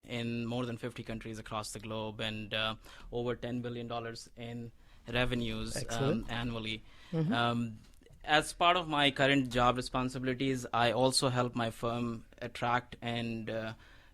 in more than 50 countries across the globe, and over $10 billion in revenues Excellent. annually. Mhm. As part of my current job responsibilities, I also help my firm attract and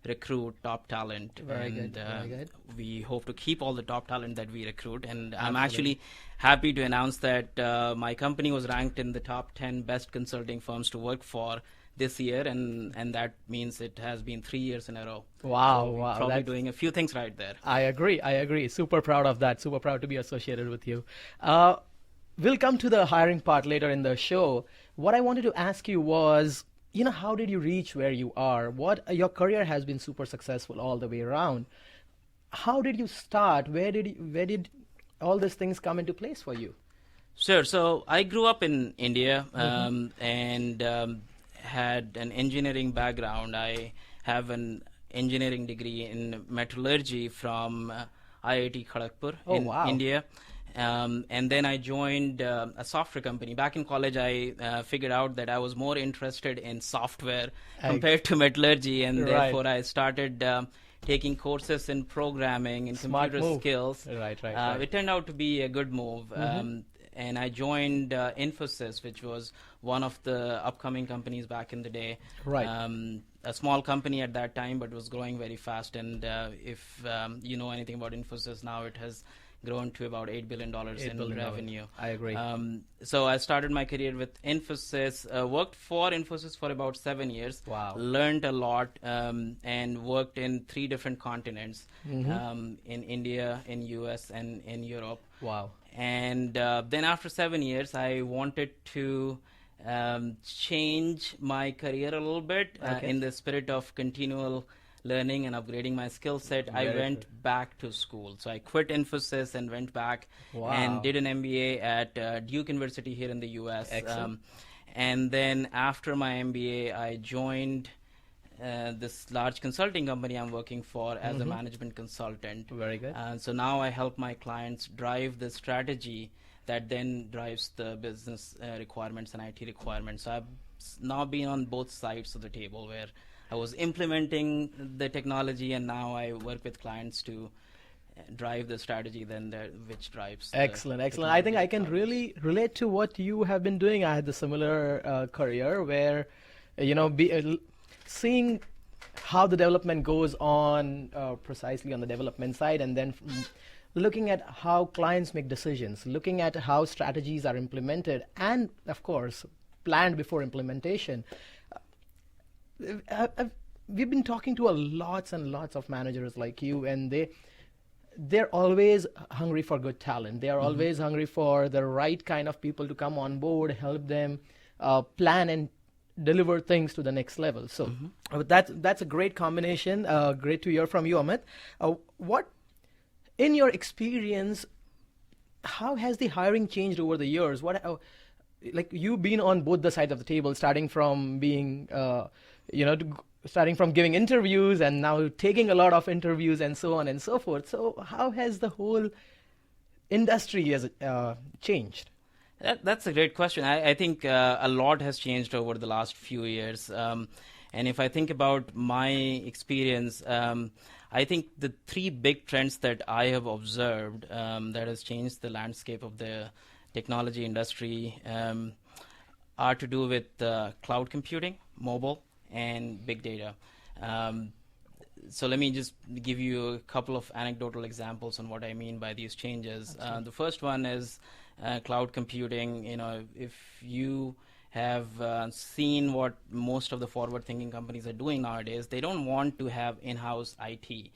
recruit top talent. Very And good. Very good. we hope to keep all the top talent that we recruit. And I'm Absolutely. actually happy to announce that my company was ranked in the top 10 best consulting firms to work for this year, and that means it has been 3 years in a row. Wow, So we're wow, probably that's doing a few things right there. I agree. I agree. Super proud of that. Super proud to be associated with you. Uh, we'll come to the hiring part later in the show. What I wanted to ask you was, how did you reach where you are? Your career has been super successful all the way around. How did you start? Where did all these things come into place for you? Sure. So I grew up in India Mm-hmm. and had an engineering background. I have an engineering degree in metallurgy from IIT Kharagpur Oh, in wow. India. And then I joined a software company. Back in college, I figured out that I was more interested in software I, compared to metallurgy, and right. therefore I started taking courses in programming and Smart computer move. skills. Right. It turned out to be a good move. Mm-hmm. And I joined Infosys, which was one of the upcoming companies back in the day. Right. A small company at that time, but was growing very fast. And if you know anything about Infosys now, it has grown to about $8 billion $8 in billion. revenue. I agree. So I started my career with Infosys, worked for Infosys for about 7 years, Wow. learned a lot, and worked in 3 different continents, Mm-hmm. in India, in US, and in Europe. Wow. And then after 7 years, I wanted to change my career a little bit Okay. in the spirit of continual learning and upgrading my skill set. I Very went good. back to school. So I quit Infosys and went back Wow. and did an MBA at Duke University here in the US. Excellent. And then after my MBA, I joined this large consulting company I'm working for as a Mm-hmm. management consultant. Very good. So now I help my clients drive the strategy that then drives the business requirements and IT requirements. So I've now been on both sides of the table, where I was implementing the technology, and now I work with clients to drive the strategy which drives the Excellent. I think I can technology really relate to what you have been doing. I had the similar career where, seeing how the development goes on precisely on the development side, and then looking at how clients make decisions, looking at how strategies are implemented, and of course, planned before implementation. We've been talking to lots and lots of managers like you, and they're always hungry for good talent. They are Mm-hmm. always hungry for the right kind of people to come on board, help them plan and deliver things to the next level. So that's a great combination. Great to hear from you, Amit. What, in your experience, how has the hiring changed over the years? Like you've been on both the sides of the table, starting from being, starting from giving interviews and now taking a lot of interviews and so on and so forth. So how has the whole industry changed? That's a great question. I think a lot has changed over the last few years. And if I think about my experience, I think the 3 big trends that I have observed that has changed the landscape of the technology industry are to do with cloud computing, mobile, and big data. So let me just give you a couple of anecdotal examples on what I mean by these changes. The first one is cloud computing. If you have seen what most of the forward-thinking companies are doing nowadays, they don't want to have in-house IT.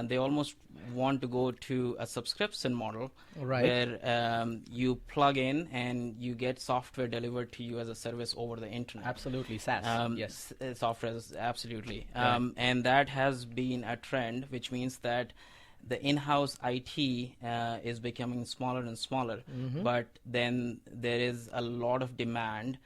They almost want to go to a subscription model, Right. where you plug in and you get software delivered to you as a service over the internet. Absolutely, SaaS. Yes. Software is absolutely. Right. And that has been a trend, which means that the in-house IT is becoming smaller and smaller, Mm-hmm. but then there is a lot of demand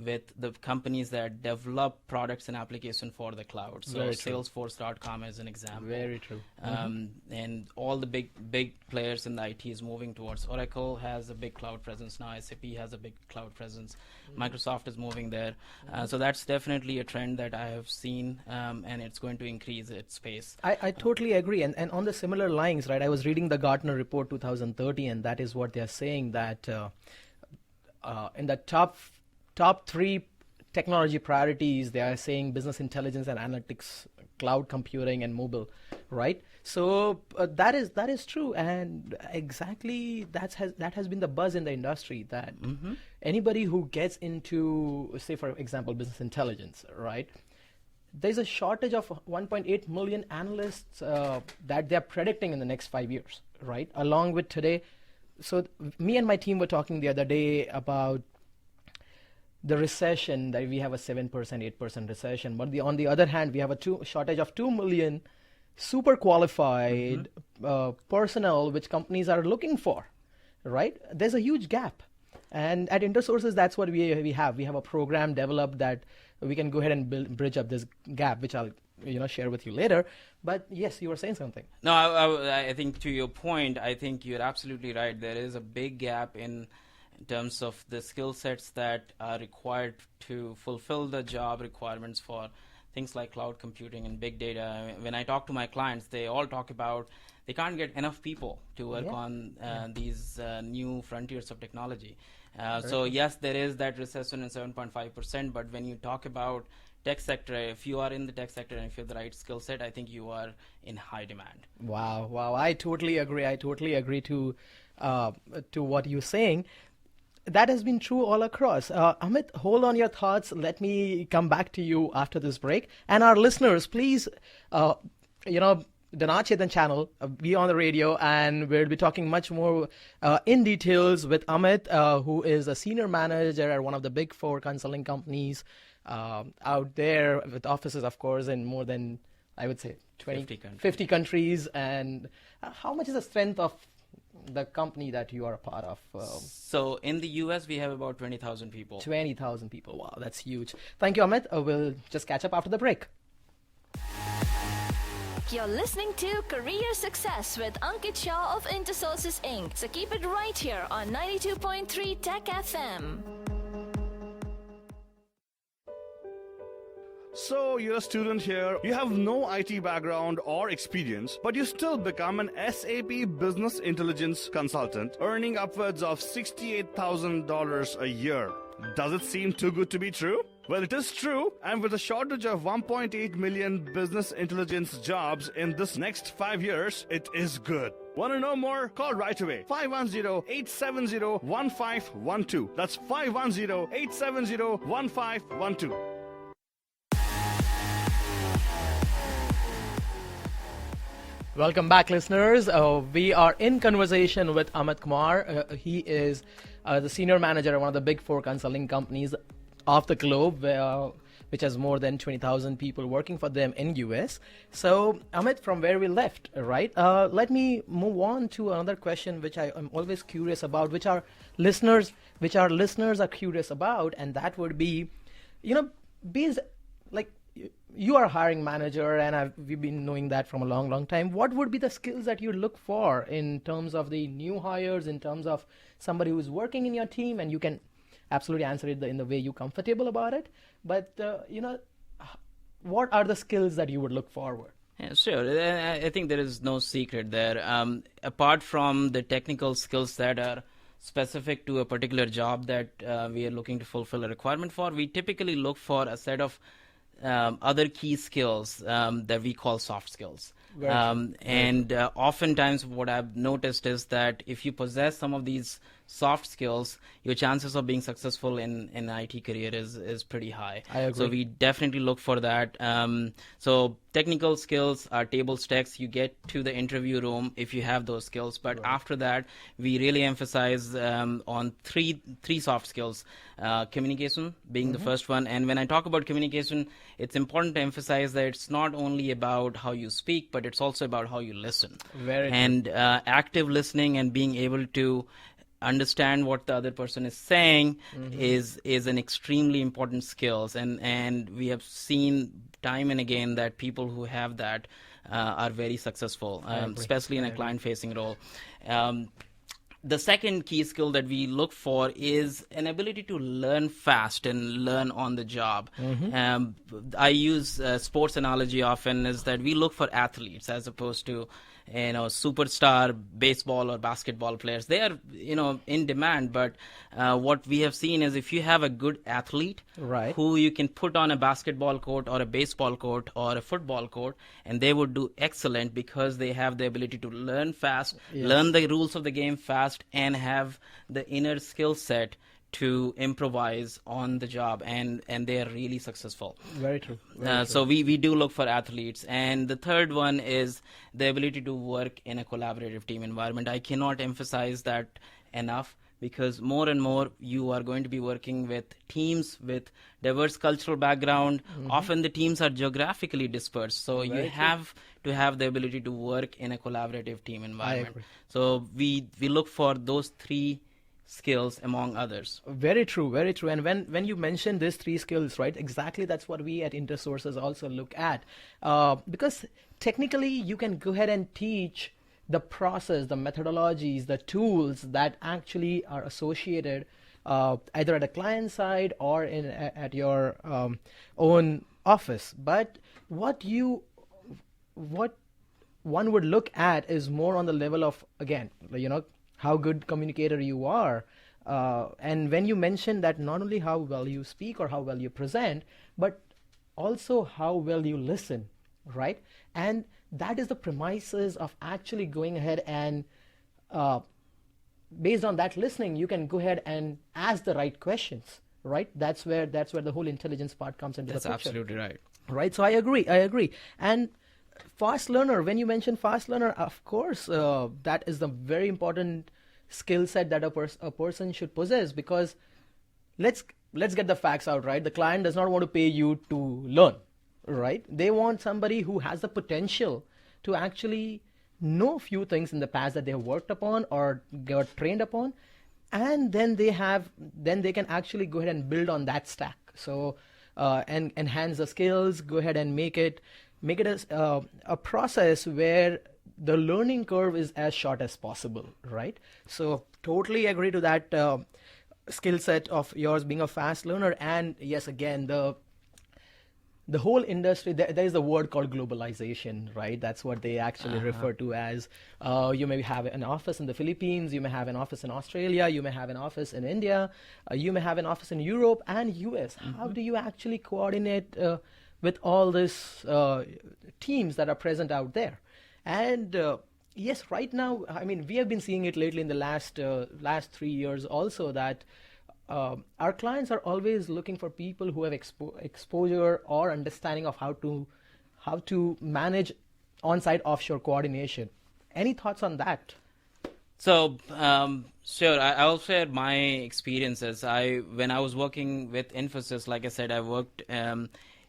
with the companies that develop products and application for the cloud. So Salesforce.com is an example. Very true. And all the big players in the IT is moving towards. Oracle has a big cloud presence now. SAP has a big cloud presence. Microsoft is moving there. So that's definitely a trend that I have seen, and it's going to increase its pace. I totally agree. And on the similar lines, right, I was reading the Gartner report 2030, and that is what they're saying, that in the top 3 technology priorities, they are saying business intelligence and analytics, cloud computing, and mobile, right? So that is true, and exactly that has been the buzz in the industry, that anybody who gets into, say, for example, business intelligence, right? There's a shortage of 1.8 million analysts that they're predicting in the next 5 years, right? Along with today. So me and my team were talking the other day about the recession, that we have a 7%, 8% recession. But on the other hand, we have a shortage of 2 million super qualified personnel, which companies are looking for, right? There's a huge gap. And at InterSources, that's what we have. We have a program developed that we can go ahead and bridge up this gap, which I'll share with you later. But yes, you were saying something. No, I think to your point, I think you're absolutely right. There is a big gap in terms of the skill sets that are required to fulfill the job requirements for things like cloud computing and big data. When I talk to my clients, they all talk about they can't get enough people to work on these new frontiers of technology. So yes, there is that recession in 7.5%, but when you talk about tech sector, if you are in the tech sector and if you have the right skill set, I think you are in high demand. Wow. I totally agree to what you're saying. That has been true all across. Amit, hold on your thoughts. Let me come back to you after this break. And our listeners, please, the Naad Chetan channel, be on the radio, and we'll be talking much more in details with Amit, who is a senior manager at one of the big 4 consulting companies out there, with offices, of course, in more than, I would say, 50 countries. And how much is the strength of the company that you are a part of? So in the US, we have about 20,000 people. 20,000 people. Wow, that's huge. Thank you, Amit. We'll just catch up after the break. You're listening to Career Success with Ankit Shah of InterSources Inc. So keep it right here on 92.3 Tech FM. So you're a student here, you have no IT background or experience, but you still become an SAP Business Intelligence Consultant, earning upwards of $68,000 a year. Does it seem too good to be true? Well, it is true, and with a shortage of 1.8 million business intelligence jobs in this next 5 years, it is good. Want to know more? Call right away. 510-870-1512. That's 510-870-1512. Welcome back, listeners. We are in conversation with Amit Kumar. He is the senior manager at one of the big 4 consulting companies of the globe, which has more than 20,000 people working for them in US. So, Amit, from where we left, right? Let me move on to another question, which I am always curious about, which our listeners are curious about, and that would be, you are a hiring manager, and we've been knowing that from a long, long time. What would be the skills that you look for in terms of the new hires, in terms of somebody who's working in your team? And you can absolutely answer it in the way you're comfortable about it. But, what are the skills that you would look forward? Yeah, sure. I think there is no secret there. Apart from the technical skills that are specific to a particular job that we are looking to fulfill a requirement for, we typically look for a set of other key skills that we call soft skills. Oftentimes what I've noticed is that if you possess some of these soft skills, your chances of being successful in an IT career is pretty high. I agree. So we definitely look for that. So technical skills are table stakes. You get to the interview room if you have those skills. But after that, we really emphasize on three soft skills. Communication being the first one. And when I talk about communication, it's important to emphasize that it's not only about how you speak, but it's also about how you listen. Very and active listening and being able to understand what the other person is saying is an extremely important skills, and we have seen time and again that people who have that are very successful, especially in a client-facing role. The second key skill that we look for is an ability to learn fast and learn on the job. I use sports analogy often is that we look for athletes as opposed to superstar baseball or basketball players. They are in demand, but what we have seen is if you have a good athlete who you can put on a basketball court or a baseball court or a football court, and they would do excellent because they have the ability to learn fast, learn the rules of the game fast, and have the inner skill set to improvise on the job, and they are really successful. Very true. So we do look for athletes. And the third one is the ability to work in a collaborative team environment. I cannot emphasize that enough, because more and more you are going to be working with teams with diverse cultural background. Often the teams are geographically dispersed, so you have to have the ability to work in a collaborative team environment. So we look for those three skills among others. Very true, very true. And when you mention these three skills, right, exactly that's what we at InterSources also look at. Because technically you can go ahead and teach the process, the methodologies, the tools that actually are associated either at a client side or at your own office. But what one would look at is more on the level of, again, how good communicator you are. And when you mention that, not only how well you speak or how well you present, but also how well you listen, right? And that is the premises of actually going ahead and based on that listening, you can go ahead and ask the right questions, right? That's where the whole intelligence part comes into the picture. That's absolutely right. Right, so I agree. And fast learner, when you mention fast learner, of course, that is the very important skill set that a person should possess, because let's get the facts out, right? The client does not want to pay you to learn, right? They want somebody who has the potential to actually know a few things in the past that they have worked upon or got trained upon, and then they can actually go ahead and build on that stack. So and enhance the skills, go ahead and make it a process where the learning curve is as short as possible, right? So totally agree to that skill set of yours, being a fast learner. And yes, again, the whole industry, there is a word called globalization, right? That's what they actually refer to as, you may have an office in the Philippines, you may have an office in Australia, you may have an office in India, you may have an office in Europe and US. How do you actually coordinate with all these teams that are present out there? And yes, right now, I mean, we have been seeing it lately in the last 3 years also, that our clients are always looking for people who have exposure or understanding of how to manage on-site offshore coordination. Any thoughts on that? So, sure, I'll share my experiences. When I was working with Infosys, like I said, I worked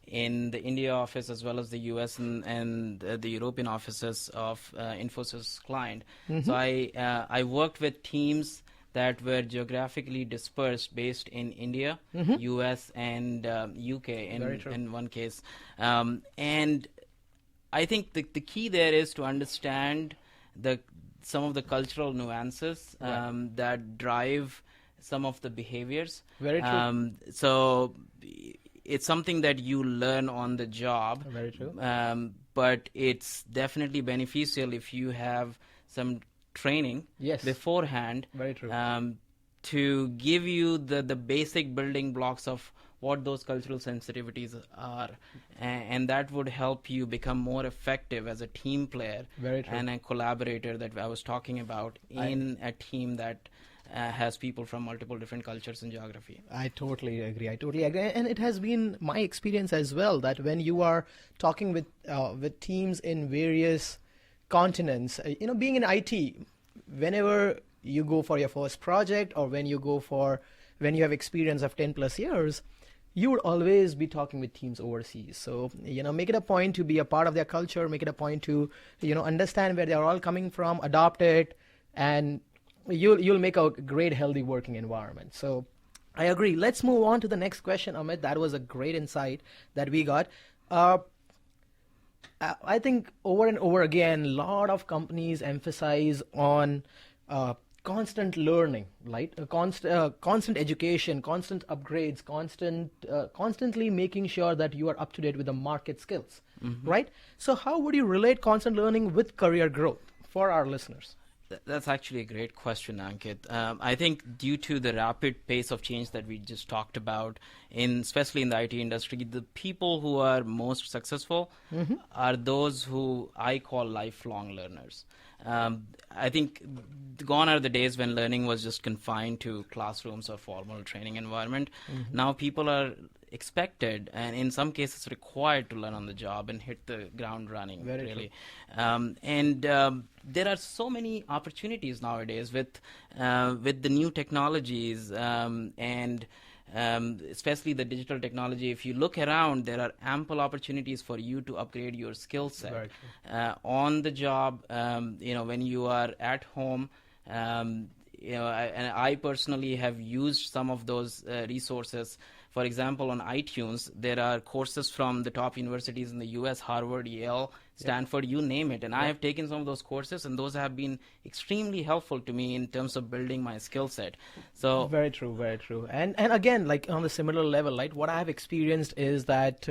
in the India office as well as the US and the European offices of Infosys client. So I worked with teams that were geographically dispersed based in India, US, and UK in one case. And I think the key there is to understand some of the cultural nuances that drive some of the behaviors. Very true. So it's something that you learn on the job. Very true. But it's definitely beneficial if you have some training beforehand. Very true. To give you the basic building blocks of what those cultural sensitivities are, and that would help you become more effective as a team player and a collaborator that I was talking about in a team that has people from multiple different cultures and geography. I totally agree. And it has been my experience as well that when you are talking with teams in various continents, being in IT, whenever you go for your first project or when you have experience of 10 plus years, you would always be talking with teams overseas. So, make it a point to be a part of their culture, make it a point to, understand where they're all coming from, adopt it, and you'll make a great healthy working environment. So I agree. Let's move on to the next question, Amit. That was a great insight that we got. I think over and over again, a lot of companies emphasize on constant learning, right? Constant education, constant upgrades, constantly making sure that you are up to date with the market skills, right? So how would you relate constant learning with career growth for our listeners? That's actually a great question, Ankit. I think due to the rapid pace of change that we just talked about, especially in the IT industry, the people who are most successful are those who I call lifelong learners. I think gone are the days when learning was just confined to classrooms or formal training environment. Now people are expected and in some cases required to learn on the job and hit the ground running. Very really. There are so many opportunities nowadays with the new technologies and especially the digital technology. If you look around, there are ample opportunities for you to upgrade your skill set on the job. When you are at home. I personally have used some of those resources. For example, on iTunes, there are courses from the top universities in the U.S., Harvard, Yale, Stanford, you name it. And I have taken some of those courses, and those have been extremely helpful to me in terms of building my skill set. So very true, very true. And again, like on the similar level, right? What I have experienced is that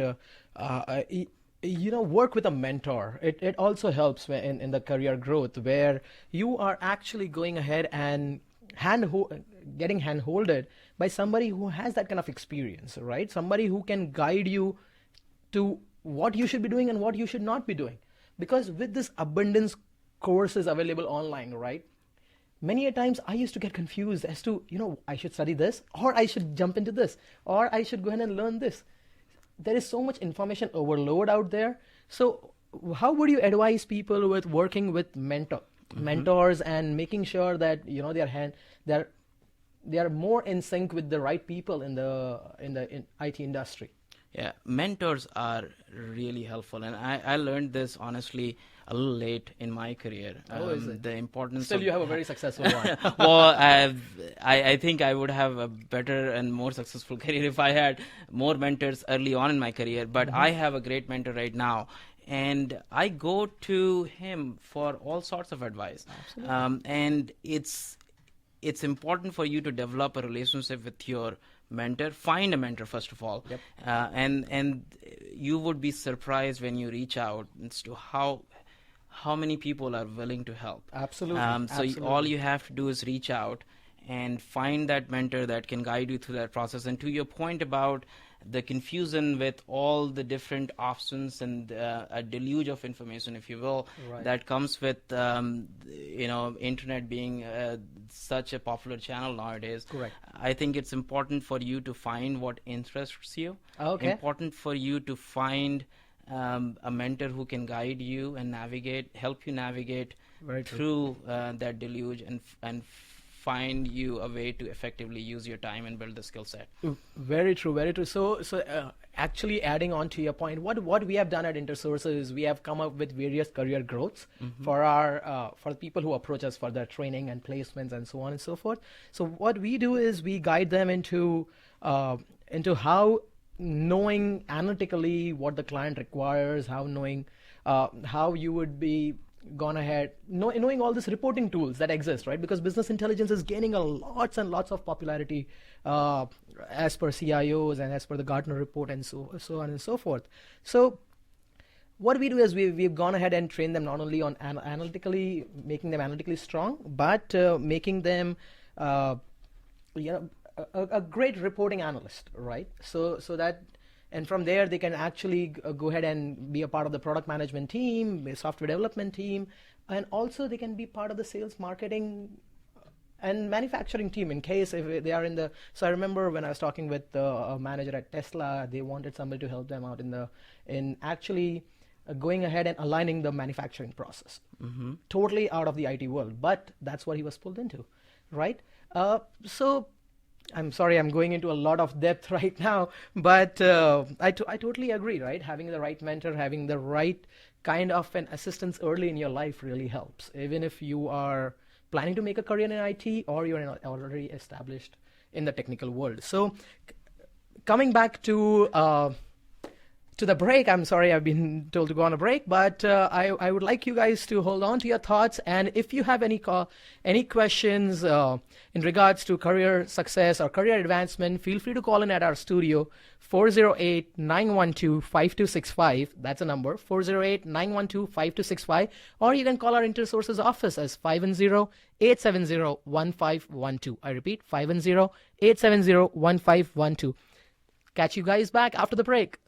work with a mentor. It also helps in the career growth, where you are actually going ahead and getting hand-holded by somebody who has that kind of experience, right? Somebody who can guide you to what you should be doing and what you should not be doing. Because with this abundance courses available online, right? Many a times I used to get confused as to, I should study this, or I should jump into this, or I should go ahead and learn this. There is so much information overload out there. So how would you advise people with working with mentors and making sure that they are more in sync with the right people in the IT industry? Yeah, mentors are really helpful, and I learned this honestly a little late in my career. Is it? The importance. Still, you have a very successful one. Well, I think I would have a better and more successful career if I had more mentors early on in my career. But I have a great mentor right now, and I go to him for all sorts of advice. And it's important for you to develop a relationship with your mentor. Find a mentor first of all, and you would be surprised when you reach out as to how many people are willing to help. Absolutely. So all you have to do is reach out and find that mentor that can guide you through that process. And to your point about the confusion with all the different options and a deluge of information, if you will, that comes with internet being such a popular channel nowadays. Correct. I think it's important for you to find what interests you. Important for you to find a mentor who can guide you and help you navigate through that deluge and find you a way to effectively use your time and build the skill set. Very true, very true. So actually adding on to your point, what we have done at InterSources is we have come up with various career growths for the people who approach us for their training and placements and so on and so forth. So what we do is we guide them into how knowing analytically what the client requires, how you would be gone ahead, knowing all these reporting tools that exist, right? Because business intelligence is gaining lots and lots of popularity as per CIOs and as per the Gartner report and so on and so forth. So what we do is we've gone ahead and trained them not only on analytically, making them analytically strong, but making them a great reporting analyst, right? So that. And from there, they can actually go ahead and be a part of the product management team, software development team, and also they can be part of the sales, marketing, and manufacturing team in case if they are in the. So I remember when I was talking with a manager at Tesla, they wanted somebody to help them out in actually going ahead and aligning the manufacturing process, totally out of the IT world. But that's what he was pulled into, right? So. I'm sorry, I'm going into a lot of depth right now, but I totally agree, right? Having the right mentor, having the right kind of an assistance early in your life really helps. Even if you are planning to make a career in IT, or you're already established in the technical world. So coming back to the break. I'm sorry, I've been told to go on a break, but I would like you guys to hold on to your thoughts. And if you have any questions in regards to career success or career advancement, feel free to call in at our studio, 408-912-5265. That's a number, 408-912-5265. Or you can call our InterSources office as 510-870-1512. I repeat, 510-870-1512. Catch you guys back after the break.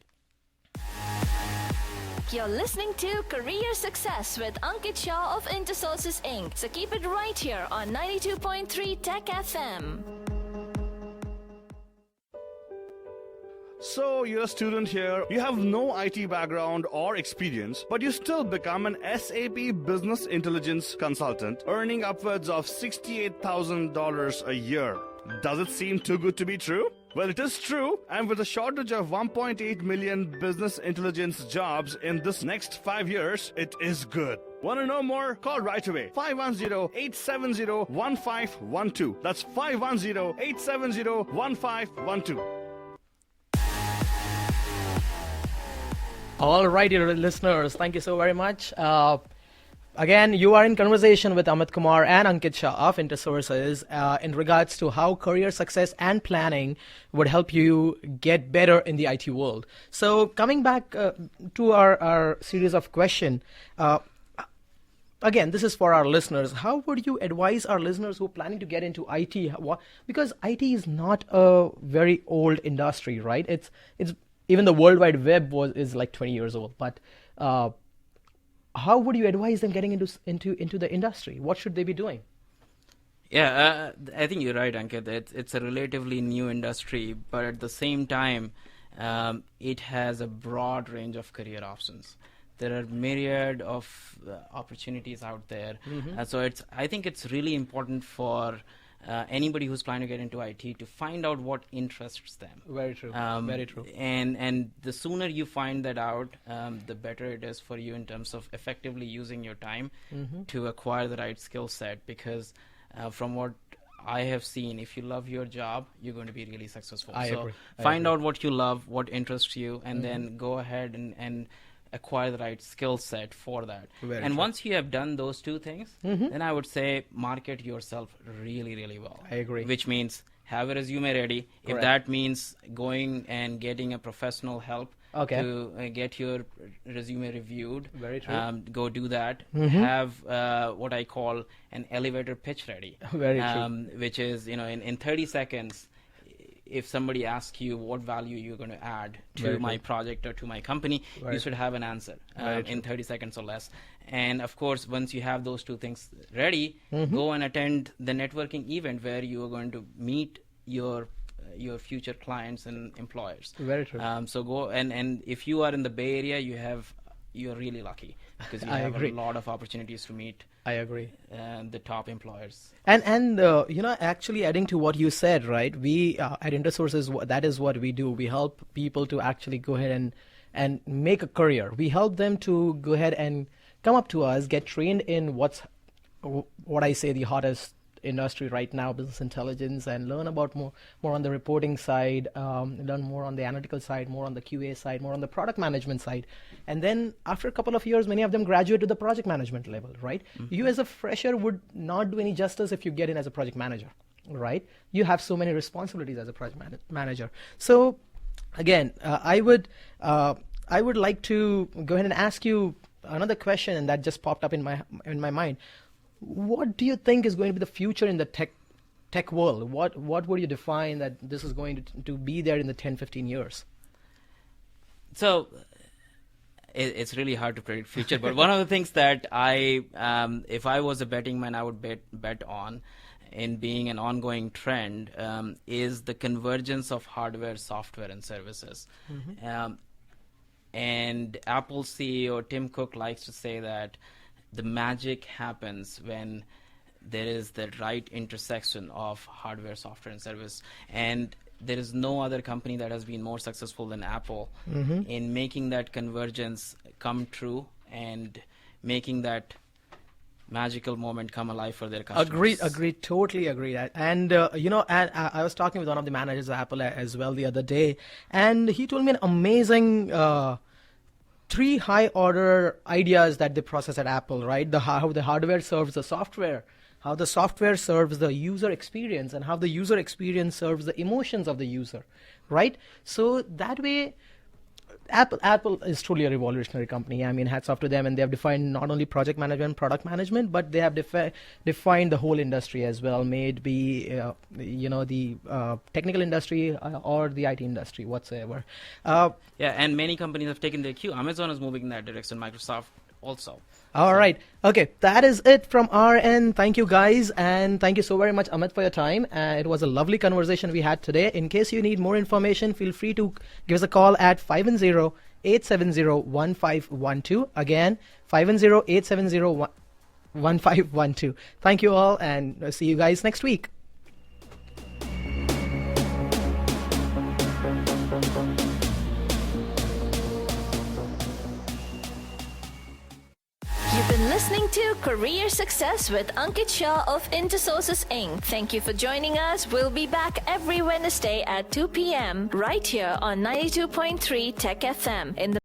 You're listening to Career Success with Ankit Shah of InterSources Inc. So keep it right here on 92.3 Tech FM. So you're a student here, you have no IT background or experience, but you still become an SAP Business Intelligence Consultant, earning upwards of $68,000 a year. Does it seem too good to be true? Well, it is true, and with a shortage of 1.8 million business intelligence jobs in this next 5 years, it is good. Want to know more? Call right away. 510-870-1512. That's 510-870-1512. All right, dear listeners, thank you so very much. Again, you are in conversation with Amit Kumar and Ankit Shah of InterSources in regards to how career success and planning would help you get better in the IT world. So coming back to our series of questions, again, this is for our listeners. How would you advise our listeners who are planning to get into IT? Because IT is not a very old industry, right? It's even the World Wide Web is like 20 years old, but how would you advise them getting into the industry? What should they be doing? Yeah, I think you're right, Ankit. It's a relatively new industry, but at the same time, it has a broad range of career options. There are myriad of opportunities out there. Mm-hmm. So I think it's really important for anybody who's planning to get into IT to find out what interests them. Very true. Very true. And the sooner you find that out, the better it is for you in terms of effectively using your time to acquire the right skill set. Because from what I have seen, if you love your job, you're going to be really successful. I agree. Find out what you love, what interests you, and then go ahead and acquire the right skill set for that. Very and true. once you have done those two things, then I would say market yourself really, really well. I agree. Which means have a resume ready. Correct. If that means going and getting a professional help to get your resume reviewed, Very true. go do that. Have what I call an elevator pitch ready. Very true. Which is, in 30 seconds, if somebody asks you what value you're going to add to Very my true. project or to my company, Very you should have an answer Very in 30 seconds or less. And of course, once you have those two things ready, go and attend the networking event where you are going to meet your future clients and employers. Very true. So go and if you are in the Bay Area, you're really lucky because you I have agree. a lot of opportunities to meet I agree. the top employers. And actually adding to what you said, right? We at InterSources, that is what we do. We help people to actually go ahead and make a career. We help them to go ahead and come up to us, get trained in what I say the hottest industry right now, business intelligence, and learn about more on the reporting side, learn more on the analytical side, more on the QA side, more on the product management side. And then after a couple of years, many of them graduate to the project management level, right? You as a fresher would not do any justice if you get in as a project manager, right? You have so many responsibilities as a project manager. So again, I would like to go ahead and ask you another question, and that just popped up in my mind. What do you think is going to be the future in the tech world? What would you define that this is going to be there in the 10-15 years? So it's really hard to predict future, but one of the things that if I was a betting man, I would bet on in being an ongoing trend is the convergence of hardware, software, and services. And Apple CEO Tim Cook likes to say that the magic happens when there is the right intersection of hardware, software, and service. And there is no other company that has been more successful than Apple in making that convergence come true and making that magical moment come alive for their customers. Agreed, totally agree. And I was talking with one of the managers at Apple as well the other day, and he told me an amazing 3 high order ideas that they process at Apple, right? How the hardware serves the software, how the software serves the user experience, and how the user experience serves the emotions of the user, right? So that way, Apple is truly a revolutionary company. I mean, hats off to them, and they have defined not only project management, product management, but they have defined the whole industry as well, may it be the technical industry or the IT industry whatsoever. And many companies have taken their cue. Amazon is moving in that direction, Microsoft also. All right. Okay, that is it from our end. Thank you, guys, and thank you so very much, Amit, for your time. It was a lovely conversation we had today. In case you need more information, feel free to give us a call at 510-870-1512. Again, 510-870-1512. Thank you all, and see you guys next week. You've been listening to Career Success with Ankit Shah of Intersources Inc. Thank you for joining us. We'll be back every Wednesday at 2 p.m. right here on 92.3 Tech FM.